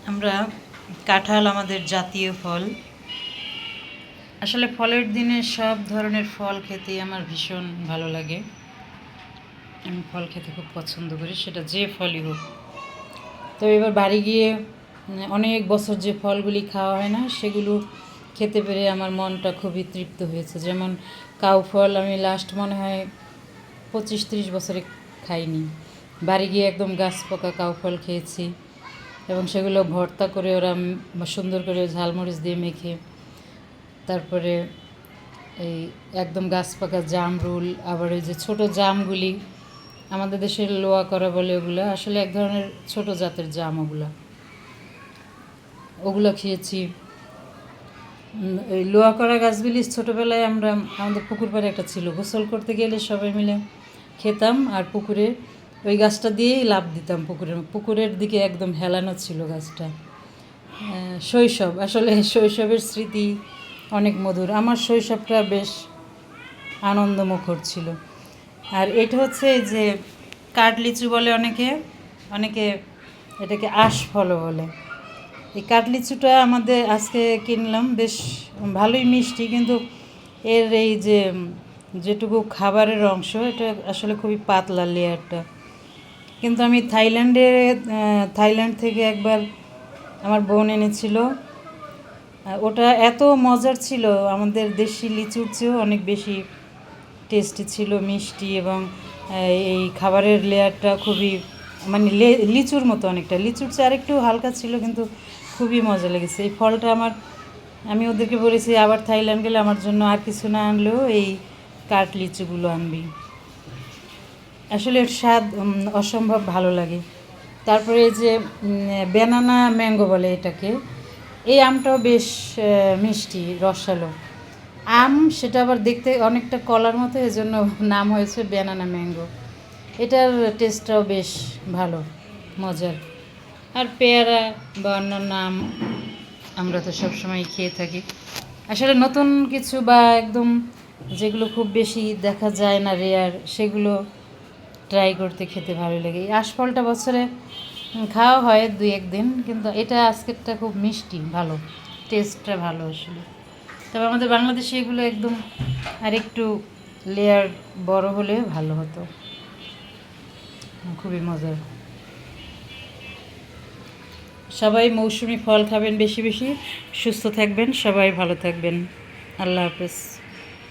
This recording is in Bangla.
আমরা কাঁঠাল আমাদের জাতীয় ফল। আসলে ফলের দিনে সব ধরনের ফল খেতেই আমার ভীষণ ভালো লাগে। আমি ফল খেতে খুব পছন্দ করি, সেটা যে ফলই হোক। তো এবার বাড়ি গিয়ে অনেক বছর যে ফলগুলি খাওয়া হয় না, সেগুলো খেতে পেরে আমার মনটা খুবই তৃপ্ত হয়েছে। যেমন কাউ ফল আমি লাস্ট মনে হয় 25-30 বছরে খাইনি। বাড়ি গিয়ে একদম গাছ পাকা কাউ ফল খেয়েছি এবং সেগুলো ভর্তা করে ওরা সুন্দর করে ঝালমরিচ দিয়ে মেখে, তারপরে এই একদম গাছ পাকা জামরুল, আবার ওই যে ছোটো জামগুলি, আমাদের দেশের লোয়া করা বলে ওগুলো, আসলে এক ধরনের ছোট জাতের জাম, ওগুলো খেয়েছি। ওই লোয়া করা গাছগুলি ছোটোবেলায় আমরা আমাদের পুকুর পাড়ে একটা ছিল, গোসল করতে গেলে সবাই মিলে খেতাম আর পুকুরে ওই গাছটা দিয়েই লাফ দিতাম। পুকুরের দিকে একদম হেলানো ছিল গাছটা। শৈশব, আসলে শৈশবের স্মৃতি অনেক মধুর। আমার শৈশবটা বেশ আনন্দমুখর ছিল। আর এটা হচ্ছে যে কাঠলিচু বলে অনেকে, অনেকে এটাকে আশফলও বলে। এই কাঠলিচুটা আমাদের আজকে কিনলাম, বেশ ভালোই মিষ্টি, কিন্তু এর এই যে যেটুকু খাবারের অংশ, এটা আসলে খুবই পাতলা লেয়ারটা। কিন্তু আমি থাইল্যান্ড থেকে একবার আমার বোন এনেছিল, ওটা এত মজার ছিল, আমাদের দেশি লিচুর চেয়েও অনেক বেশি টেস্টি ছিল, মিষ্টি, এবং এই খাবারের লেয়ারটা খুবই মানে লিচুর মতো, অনেকটা লিচুর চেয়ে আরেকটু হালকা ছিল, কিন্তু খুবই মজা লেগেছে এই ফলটা আমার। আমি ওদেরকে বলেছি আবার থাইল্যান্ড গেলে আমার জন্য আর কিছু না আনলেও এই কাঠ লিচুগুলো আনবি। আসলে এর স্বাদ অসম্ভব ভালো লাগে। তারপরে এই যে ব্যানানা ম্যাঙ্গো বলে এটাকে, এই আমটাও বেশ মিষ্টি রসালো আম, সেটা আবার দেখতে অনেকটা কলার মতো, এজন্য নাম হয়েছে ব্যানানা ম্যাঙ্গো। এটার টেস্টটাও বেশ ভালো, মজার। আর পেয়ারা বা অন্যান্য আম আমরা তো সবসময় খেয়ে থাকি। আসলে নতুন কিছু বা একদম যেগুলো খুব বেশি দেখা যায় না, রেয়ার, সেগুলো ট্রাই করতে খেতে ভালো লাগে। এই আশফলটা বছরে খাওয়া হয় 2-1 দিন, কিন্তু এটা আজকেরটা খুব মিষ্টি, ভালো, টেস্টটা ভালো আসলে। তবে আমাদের বাংলাদেশে এগুলো একদম আর একটু লেয়ার বড় হলে ভালো হতো, খুবই মজার। সবাই মৌসুমি ফল খাবেন বেশি বেশি, সুস্থ থাকবেন, সবাই ভালো থাকবেন। আল্লাহ হাফেজ।